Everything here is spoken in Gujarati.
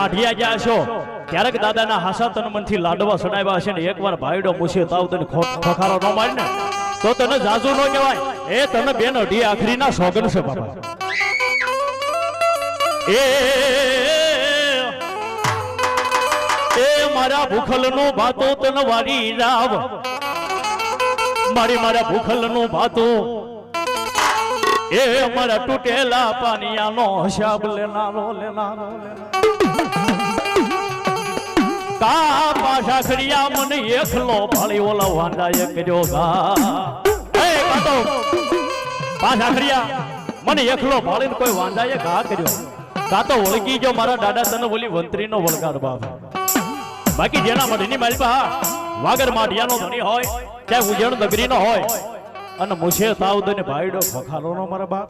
કાઢિયા ગયા છો ક્યારેક દાદાના હાસા તન મનથી લાડવા સડાવ્યા હશે ને એકવાર ભાઈડો મૂછે તાવ તને ખોખારો ન માર ને તો તને જાજુ ન કહેવાય. એ તને બેન અઢી આખરીના સોગન છે બાપા. એ મારા ભૂખલનું ભાતો તને વાળી જાવ મારા ભૂખલનું ભાતું એ મારા તૂટેલા પાનિયાનો હિસાબ લેનારો કા પાછા ખડિયા મને એકલો ભાળી ઓલા વાંડાએ કર્યો ગા. એ કાતો પાછા ખડિયા મને એકલો ભાળીને કોઈ વાંડાએ ઘા કર્યો. કાતો વળગી જો મારા દાદા તને ઓલી વંત્રીનો વળગાડ બાપ. બાકી જેના મઢની માલપા વાગર માઢિયાનો ધણી હોય ચાહે ઉજણ નગરીનો હોય અને મુછે તાવ દઈને ભાઈડો ખખાલો નો મારા બાપ.